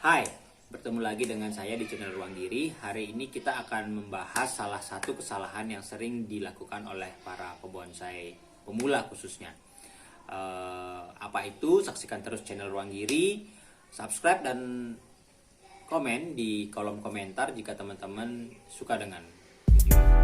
Hai, bertemu lagi dengan saya di channel Ruang Diri. Hari ini kita akan membahas salah satu kesalahan yang sering dilakukan oleh para pebonsai pemula khususnya. Apa itu? Saksikan terus channel Ruang Diri, subscribe dan komen di kolom komentar jika teman-teman suka dengan video ini.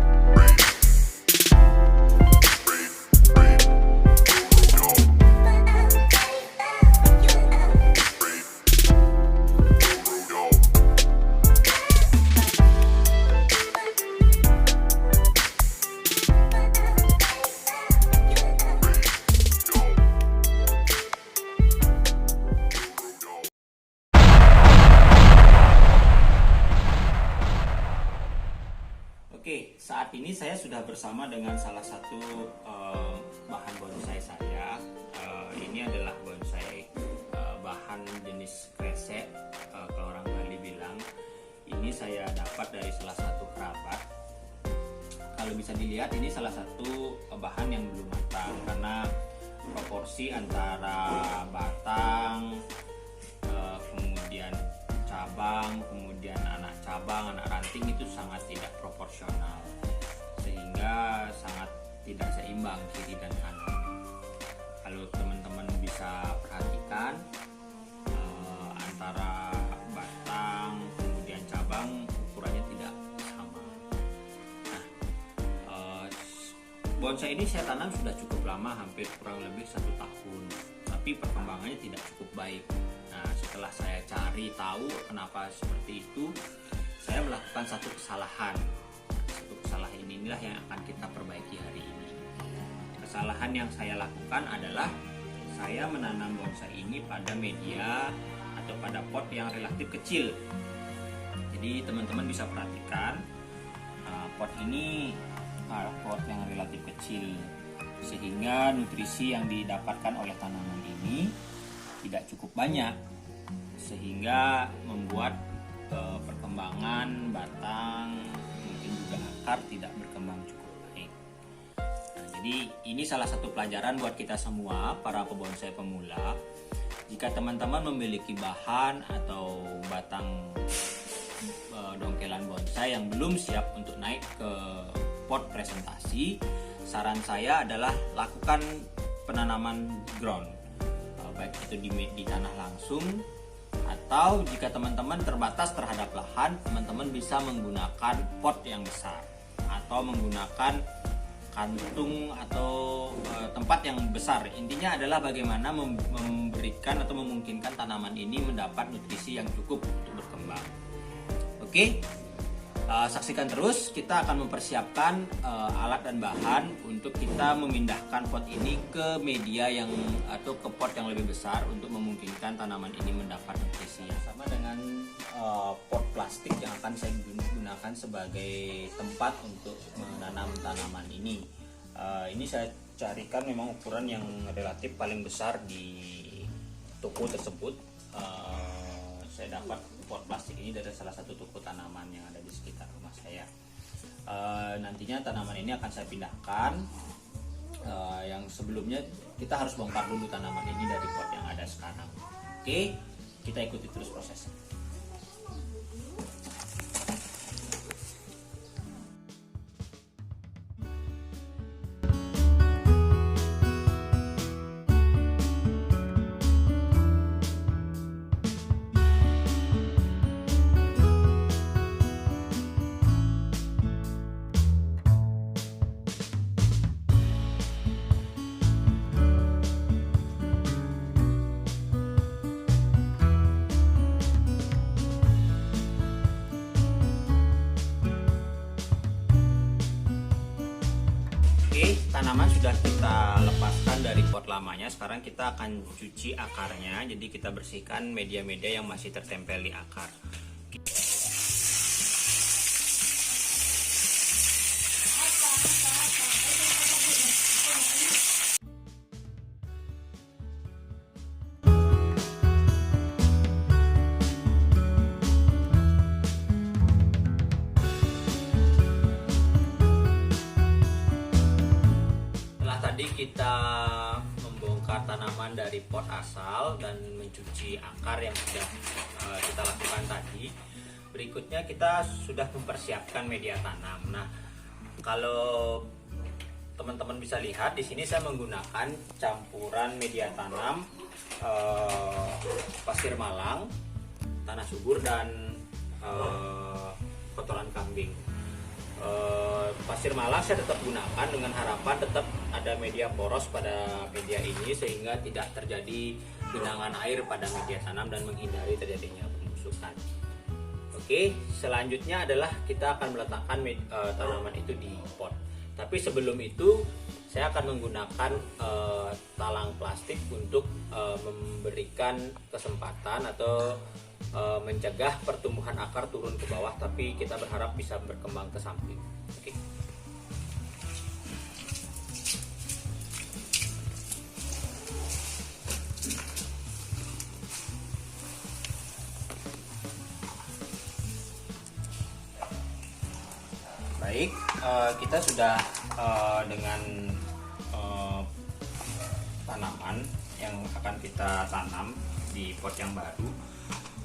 Oke, saat ini saya sudah bersama dengan salah satu bahan bonsai saya. Ini adalah bonsai bahan jenis kresek, kalau orang Bali bilang. Ini saya dapat dari salah satu kerabat. Kalau bisa dilihat, ini salah satu bahan yang belum matang karena proporsi antara batang, kemudian cabang, kemudian anak cabang, anak ranting itu sangat tidak proporsional, sehingga sangat tidak seimbang kiri dan kanan. Kalau teman-teman bisa perhatikan antara batang kemudian cabang ukurannya tidak sama. Nah, bonsai ini saya tanam sudah cukup lama, hampir kurang lebih 1 tahun, tapi perkembangannya tidak cukup baik. Nah, setelah saya cari tahu kenapa seperti itu, saya melakukan satu kesalahan. Satu kesalahan inilah yang akan kita perbaiki hari ini. Kesalahan yang saya lakukan adalah saya menanam bonsai ini pada media atau pada pot yang relatif kecil. Jadi teman-teman bisa perhatikan pot ini pot yang relatif kecil, sehingga nutrisi yang didapatkan oleh tanaman ini tidak cukup banyak, sehingga membuat perkembangan batang, mungkin juga akar tidak berkembang cukup baik. Nah, jadi ini salah satu pelajaran buat kita semua para pebonsai pemula. Jika teman-teman memiliki bahan atau batang dongkelan bonsai yang belum siap untuk naik ke pot presentasi, saran saya adalah lakukan penanaman ground, baik itu di tanah langsung, atau jika teman-teman terbatas terhadap lahan, teman-teman bisa menggunakan pot yang besar atau menggunakan kantung atau tempat yang besar. Intinya adalah bagaimana memberikan atau memungkinkan tanaman ini mendapat nutrisi yang cukup untuk berkembang. Oke, saksikan terus, kita akan mempersiapkan alat dan bahan untuk kita memindahkan pot ini ke media yang atau ke pot yang lebih besar untuk memungkinkan tanaman ini mendapat nutrisi yang sama dengan pot plastik yang akan saya gunakan sebagai tempat untuk menanam tanaman ini. Ini saya carikan memang ukuran yang relatif paling besar di toko tersebut. Saya dapat pot plastik ini dari salah satu toko tanaman yang ada di sekitar rumah saya. Nantinya tanaman ini akan saya pindahkan. Yang sebelumnya kita harus bongkar dulu tanaman ini dari pot yang ada sekarang. Oke, kita ikuti terus prosesnya. Oke, tanaman sudah kita lepaskan dari pot lamanya. Sekarang kita akan cuci akarnya. Jadi kita bersihkan media-media yang masih tertempel di akar. Tadi kita membongkar tanaman dari pot asal dan mencuci akar yang sudah kita lakukan berikutnya kita sudah mempersiapkan media tanam. Nah, kalau teman-teman bisa lihat di sini saya menggunakan campuran media tanam pasir malang, tanah subur, dan kotoran kambing. Pasir malang saya tetap gunakan dengan harapan tetap ada media poros pada media ini sehingga tidak terjadi genangan air pada media tanam dan menghindari terjadinya pembusukan. Oke, selanjutnya adalah kita akan meletakkan tanaman itu di pot. Tapi sebelum itu saya akan menggunakan talang plastik untuk memberikan kesempatan atau mencegah pertumbuhan akar turun ke bawah, tapi kita berharap bisa berkembang ke samping. Oke. Baik, kita sudah dengan tanaman yang akan kita tanam di pot yang baru.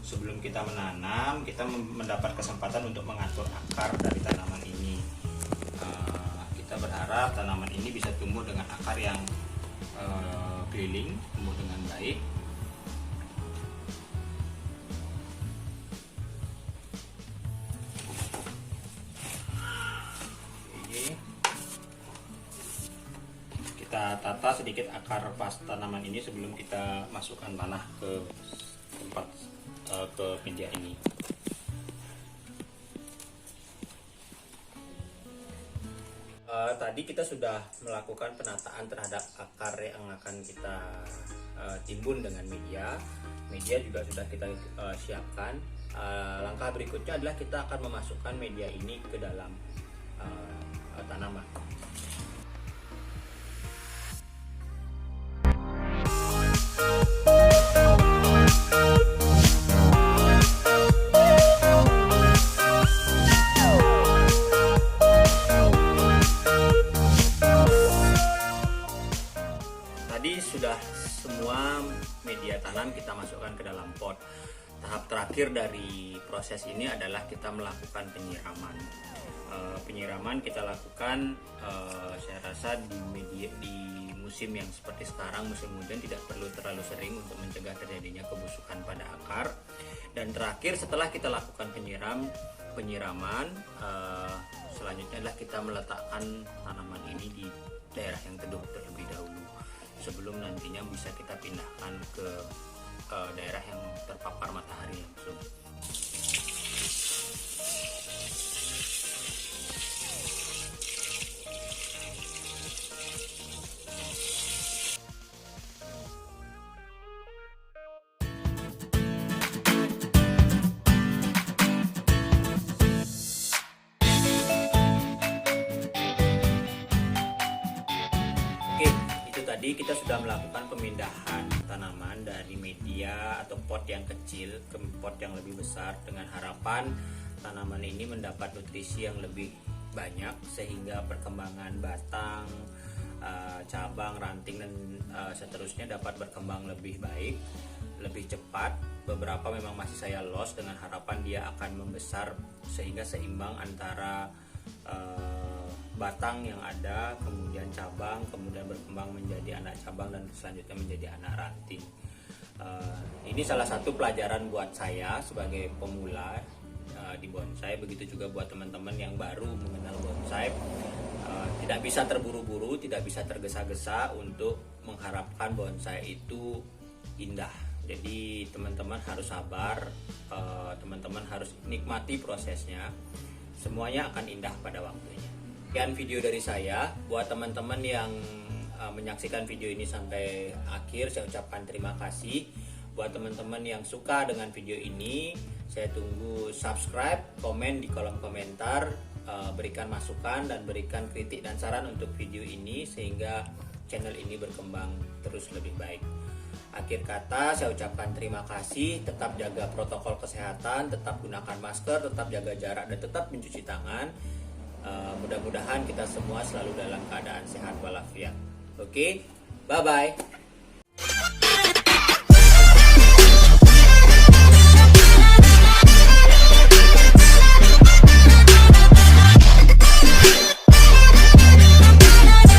Sebelum kita menanam, kita mendapat kesempatan untuk mengatur akar dari tanaman ini. Kita berharap tanaman ini bisa tumbuh dengan akar yang keliling, tumbuh dengan baik. Kita tata sedikit akar pas tanaman ini sebelum kita masukkan tanah ke tempat ke media ini. Tadi kita sudah melakukan penataan terhadap akar yang akan kita timbun dengan media. Media juga sudah kita siapkan. Langkah berikutnya adalah kita akan memasukkan media ini ke dalam tanaman. Tadi sudah semua media tanam kita masukkan ke dalam pot. Tahap terakhir dari proses ini adalah kita melakukan penyiraman. Penyiraman kita lakukan saya rasa di musim yang seperti sekarang, musim hujan, tidak perlu terlalu sering untuk mencegah terjadinya kebusukan pada akar. Dan terakhir setelah kita lakukan penyiraman, selanjutnya adalah kita meletakkan tanaman ini di daerah yang teduh terlebih dahulu sebelum nantinya bisa kita pindahkan ke daerah yang terpapar matahari langsung. Tadi kita sudah melakukan pemindahan tanaman dari media atau pot yang kecil ke pot yang lebih besar dengan harapan tanaman ini mendapat nutrisi yang lebih banyak sehingga perkembangan batang, cabang, ranting, dan seterusnya dapat berkembang lebih baik, lebih cepat. Beberapa memang masih saya loss dengan harapan dia akan membesar sehingga seimbang antara batang yang ada, kemudian cabang, kemudian berkembang menjadi anak cabang, dan selanjutnya menjadi anak ranting. Ini salah satu pelajaran buat saya sebagai pemula di bonsai, begitu juga buat teman-teman yang baru mengenal bonsai. Tidak bisa terburu-buru, tidak bisa tergesa-gesa untuk mengharapkan bonsai itu indah. Jadi teman-teman harus sabar, teman-teman harus nikmati prosesnya. Semuanya akan indah pada waktunya. Sekian video dari saya. Buat teman-teman yang menyaksikan video ini sampai akhir, saya ucapkan terima kasih. Buat teman-teman yang suka dengan video ini, saya tunggu subscribe, komen di kolom komentar, berikan masukan dan berikan kritik dan saran untuk video ini sehingga channel ini berkembang terus lebih baik. Akhir kata saya ucapkan terima kasih, tetap jaga protokol kesehatan, tetap gunakan masker, tetap jaga jarak, dan tetap mencuci tangan. Mudah-mudahan kita semua selalu dalam keadaan sehat walafiat. Oke, bye-bye.